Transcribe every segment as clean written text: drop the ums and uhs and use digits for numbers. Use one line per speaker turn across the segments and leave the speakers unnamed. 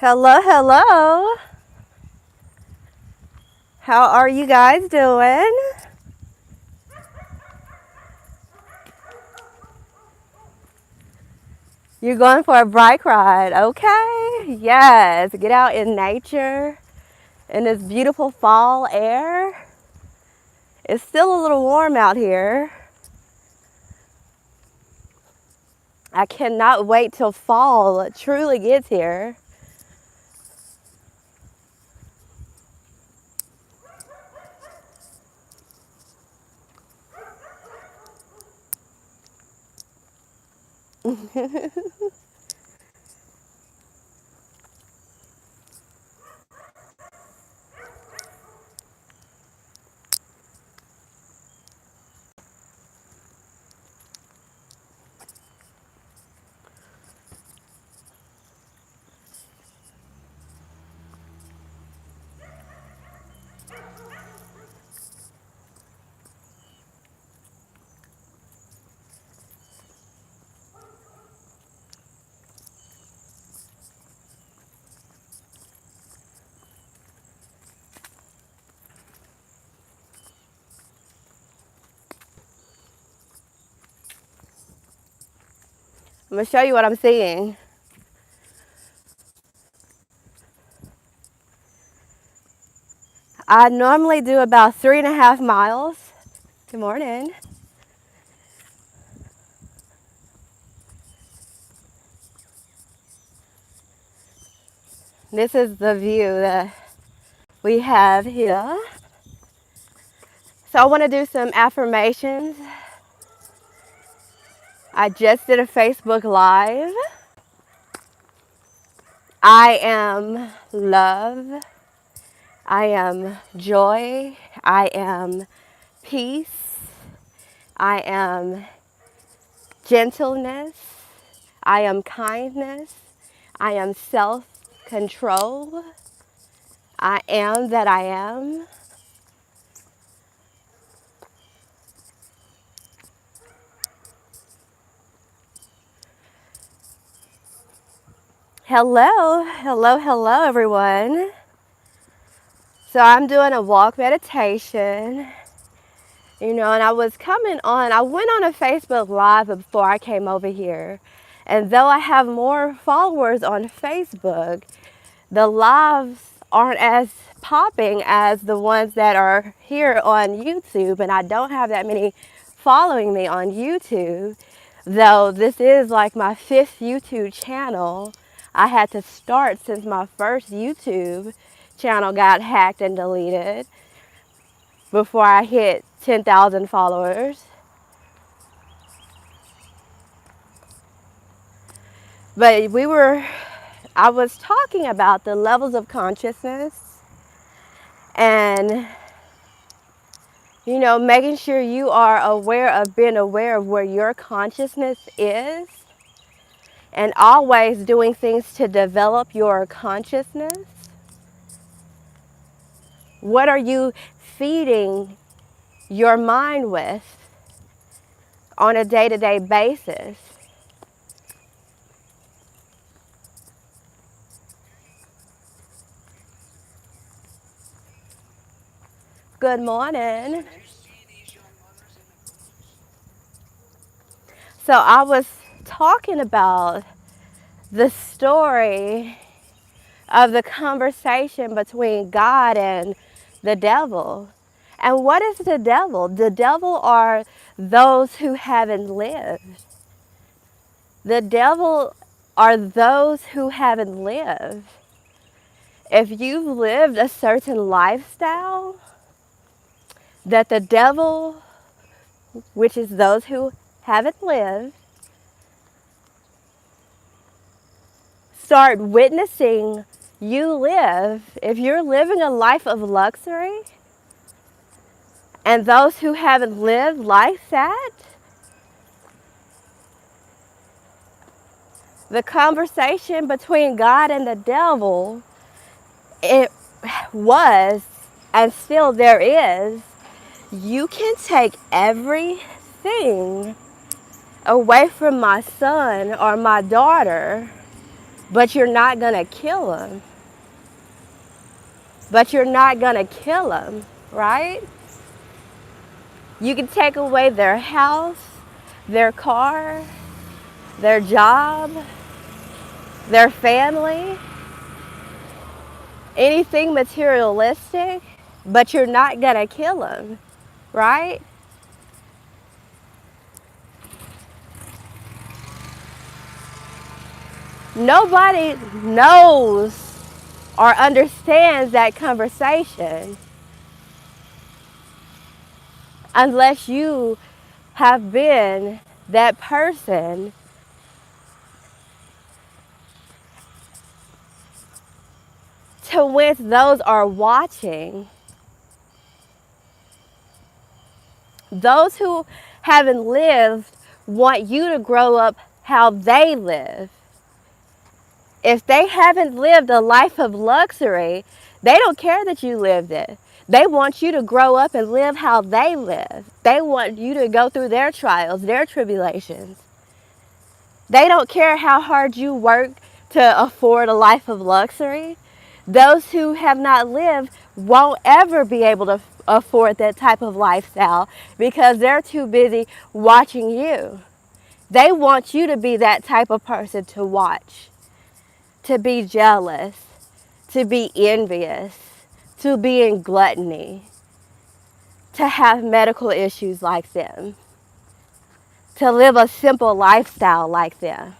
Hello, hello. How are you guys doing? You're going for a bike ride, okay? Yes, get out in nature in this beautiful fall air. It's still a little warm out here. I cannot wait till fall truly gets here. I'm gonna show you what I'm seeing. I normally do about 3.5 miles. Good morning. This is the view that we have here. So I want to do some affirmations. I just did a Facebook Live. I am love. I am joy. I am peace. I am gentleness. I am kindness. I am self-control. I am that I am. Hello, hello, hello, everyone. So I'm doing a walk meditation, and I was coming on, I went on a Facebook Live before I came over here. And though I have more followers on Facebook, the lives aren't as popping as the ones that are here on YouTube. And I don't have that many following me on YouTube, though this is like my 5th YouTube channel. I had to start since my first YouTube channel got hacked and deleted before I hit 10,000 followers. But I was talking about the levels of consciousness and, making sure you are being aware of where your consciousness is, and always doing things to develop your consciousness. What are you feeding your mind with on a day-to-day basis? Good morning. So I was talking about the story of the conversation between God and the devil. And what is the devil? The devil are those who haven't lived. The devil are those who haven't lived. If you've lived a certain lifestyle, that the devil, which is those who haven't lived, start witnessing you live. If you're living a life of luxury, and those who haven't lived like that, the conversation between God and the devil, it was, and still there is, you can take everything away from my son or my daughter, But you're not going to kill them. But you're not going to kill them, right? You can take away their house, their car, their job, their family, anything materialistic, but you're not going to kill them, right? Nobody knows or understands that conversation unless you have been that person to which those are watching. Those who haven't lived want you to grow up how they live. If they haven't lived a life of luxury, they don't care that you lived it. They want you to grow up and live how they live. They want you to go through their trials, their tribulations. They don't care how hard you work to afford a life of luxury. Those who have not lived won't ever be able to afford that type of lifestyle because they're too busy watching you. They want you to be that type of person to watch, to be jealous, to be envious, to be in gluttony, to have medical issues like them, to live a simple lifestyle like them,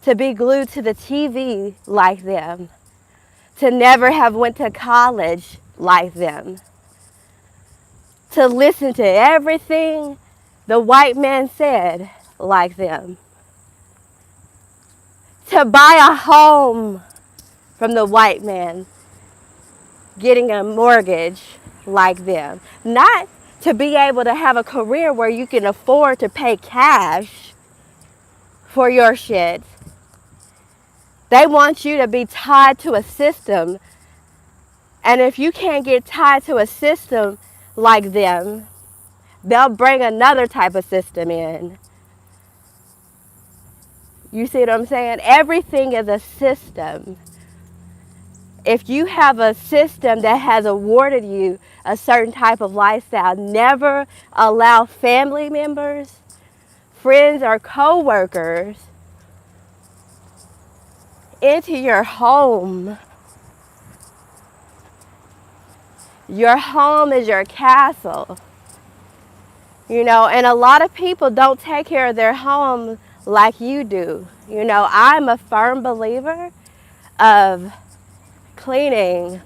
to be glued to the TV like them, to never have went to college like them, to listen to everything the white man said like them, to buy a home from the white man, getting a mortgage like them, not to be able to have a career where you can afford to pay cash for your shit. They want you to be tied to a system. And if you can't get tied to a system like them, they'll bring another type of system in. You see what I'm saying? Everything is a system. If you have a system that has awarded you a certain type of lifestyle, never allow family members, friends, or co-workers into your home. Your home is your castle. You know, and a lot of people don't take care of their home like you do. You know, I'm a firm believer of cleaning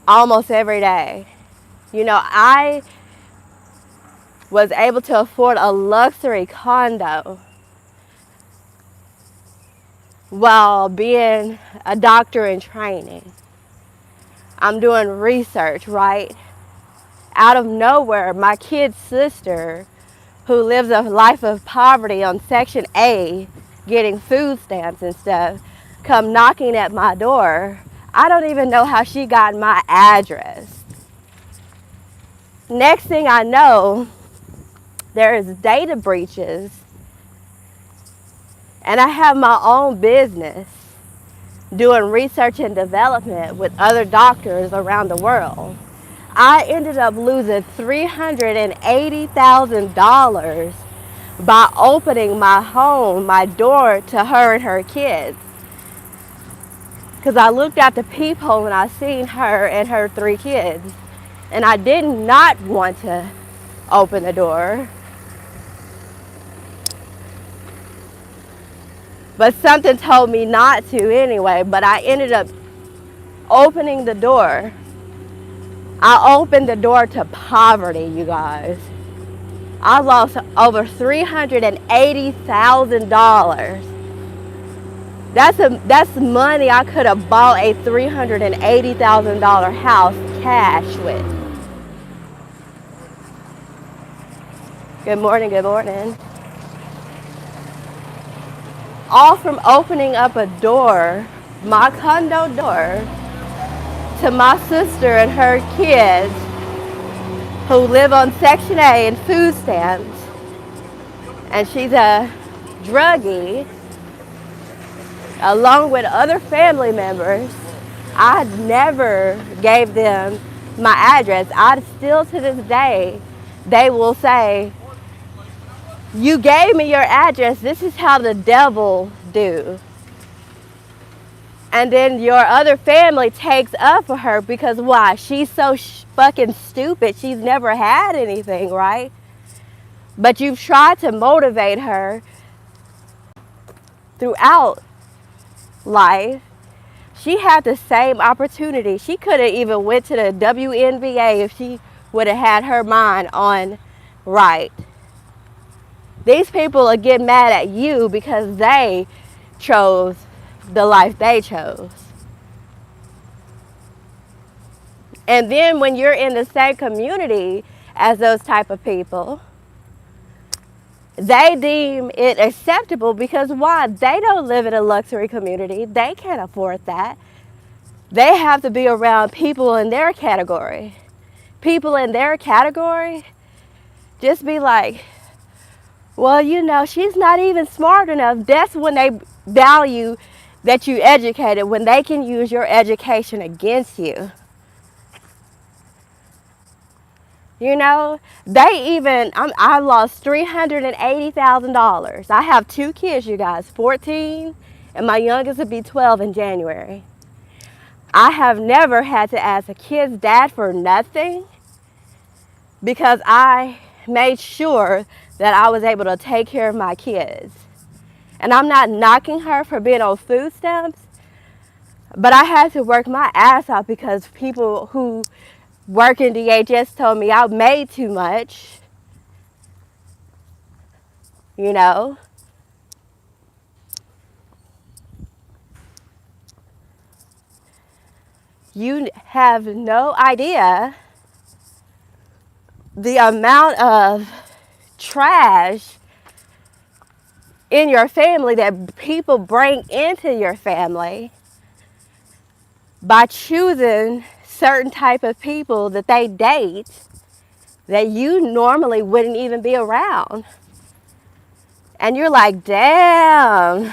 almost every day. You know, I was able to afford a luxury condo while being a doctor in training. I'm doing research, right? Out of nowhere, my kid's sister, who lives a life of poverty on Section A, getting food stamps and stuff, come knocking at my door. I don't even know how she got my address. Next thing I know, there is data breaches, and I have my own business doing research and development with other doctors around the world. I ended up losing $380,000 by opening my home, my door to her and her kids. Because I looked out the peephole and I seen her and her 3 kids. And I did not want to open the door. But something told me not to anyway. But I ended up opening the door. I opened the door to poverty, you guys. I lost over $380,000. That's money I could have bought a $380,000 house cash with. Good morning, good morning. All from opening up a door, my condo door, to my sister and her kids who live on Section A and food stamps. And she's a druggie. along with other family members. I never gave them my address. I still to this day, they will say, you gave me your address. This is how the devil do. And then your other family takes up for her because why? She's so fucking stupid. She's never had anything, right? But you've tried to motivate her throughout life. She had the same opportunity. She could have even went to the WNBA if she would have had her mind on right. These people will get mad at you because they chose the life they chose. And then when you're in the same community as those type of people, they deem it acceptable because why? They don't live in a luxury community. They can't afford that. They have to be around people in their category. People in their category just be like, well, you know, she's not even smart enough. That's when they value that you educated, when they can use your education against you. You know, I lost $380,000. I have 2 kids, you guys, 14, and my youngest will be 12 in January. I have never had to ask a kid's dad for nothing because I made sure that I was able to take care of my kids. And I'm not knocking her for being on food stamps, but I had to work my ass off because people who work in DHS told me I made too much, you know. You have no idea the amount of trash in your family that people bring into your family by choosing certain type of people that they date that you normally wouldn't even be around. And you're like, damn,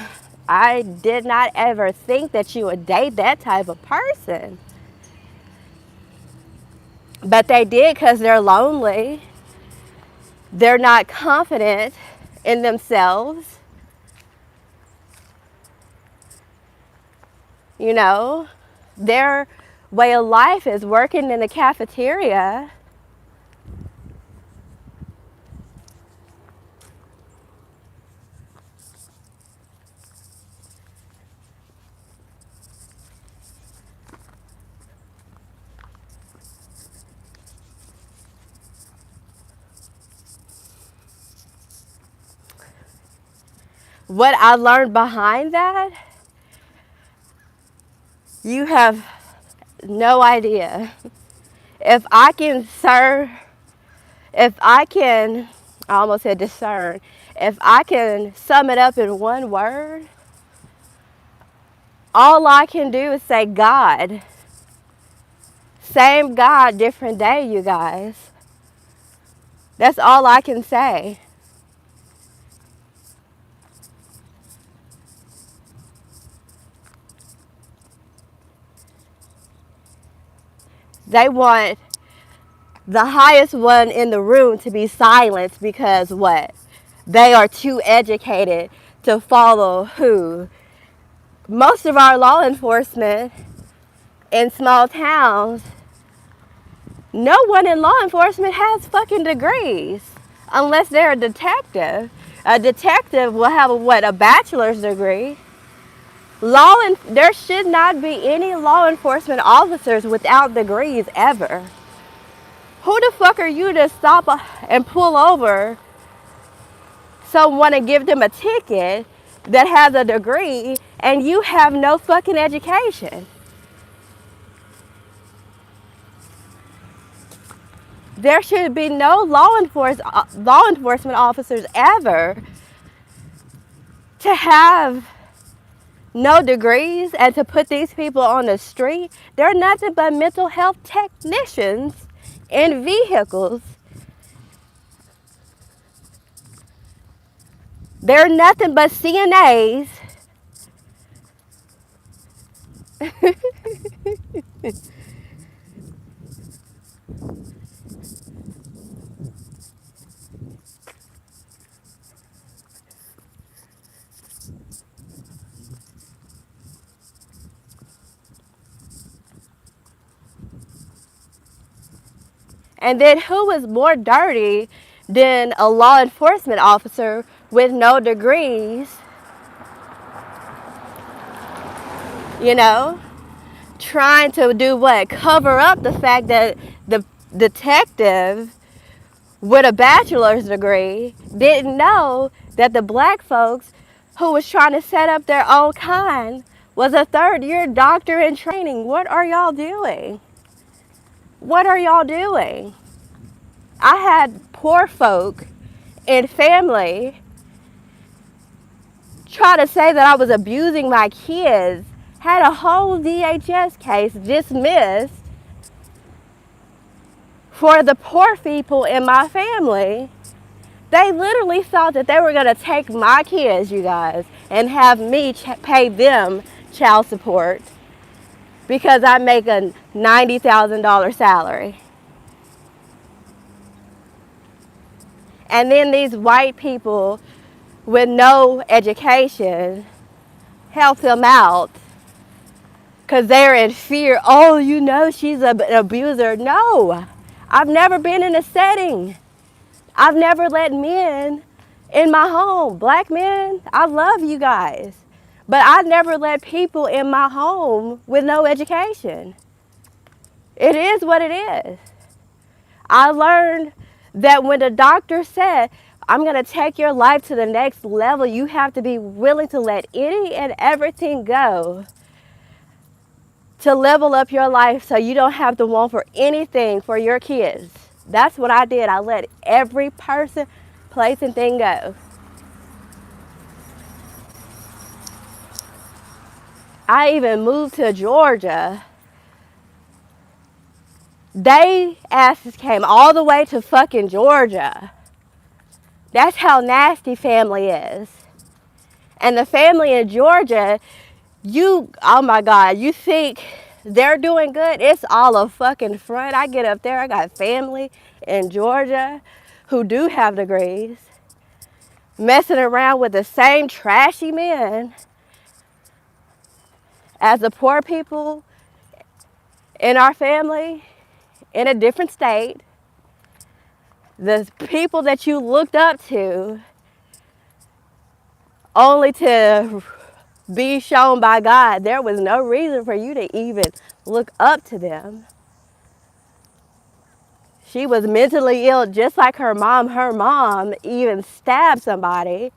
I did not ever think that you would date that type of person. But they did because they're lonely. They're not confident in themselves. You know, their way of life is working in the cafeteria. What I learned behind that, you have no idea. If I can I almost said discern, if I can sum it up in one word, all I can do is say God. Same God, different day, you guys. That's all I can say. They want the highest one in the room to be silenced because what? They are too educated to follow who? Most of our law enforcement in small towns, no one in law enforcement has fucking degrees unless they're a detective. A detective will have a bachelor's degree. There should not be any law enforcement officers without degrees ever. Who the fuck are you to stop and pull over someone and give them a ticket that has a degree and you have no fucking education? There should be no law enforcement officers ever to have no degrees and to put these people on the street. They're nothing but mental health technicians in vehicles. They're nothing but CNAs And then who is more dirty than a law enforcement officer with no degrees, you know, trying to do what? Cover up the fact that the detective with a bachelor's degree didn't know that the black folks who was trying to set up their own kind was a third-year doctor in training. What are y'all doing? What are y'all doing? I had poor folk and family try to say that I was abusing my kids, had a whole DHS case dismissed for the poor people in my family. They literally thought that they were going to take my kids, you guys, and have me pay them child support because I make a $90,000 salary. And then these white people with no education help them out because they're in fear. Oh, you know, she's an abuser. No, I've never been in a setting. I've never let men in my home. Black men, I love you guys. But I never let people in my home with no education. It is what it is. I learned that when the doctor said, I'm going to take your life to the next level, you have to be willing to let any and everything go to level up your life so you don't have to want for anything for your kids. That's what I did. I let every person, place, and thing go. I even moved to Georgia. They asses came all the way to fucking Georgia. That's how nasty family is. And the family in Georgia, oh my God, you think they're doing good? It's all a fucking front. I get up there, I got family in Georgia who do have degrees, messing around with the same trashy men as the poor people in our family in a different state. The people that you looked up to only to be shown by God there was no reason for you to even look up to them. She was mentally ill just like her mom. Her mom even stabbed somebody.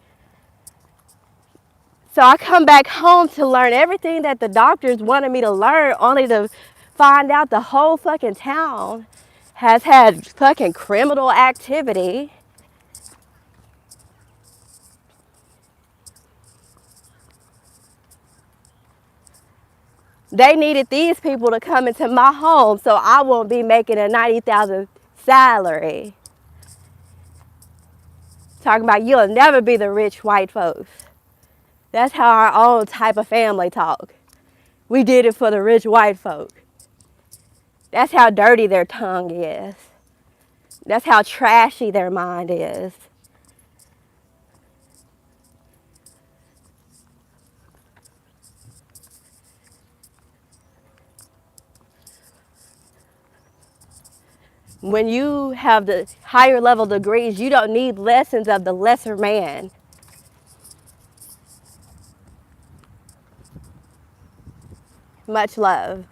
So I come back home to learn everything that the doctors wanted me to learn, only to find out the whole fucking town has had fucking criminal activity. They needed these people to come into my home so I won't be making a $90,000 salary. Talking about you'll never be the rich white folks. That's how our own type of family talk. We did it for the rich white folk. That's how dirty their tongue is. That's how trashy their mind is. When you have the higher level degrees, you don't need lessons of the lesser man. Much love.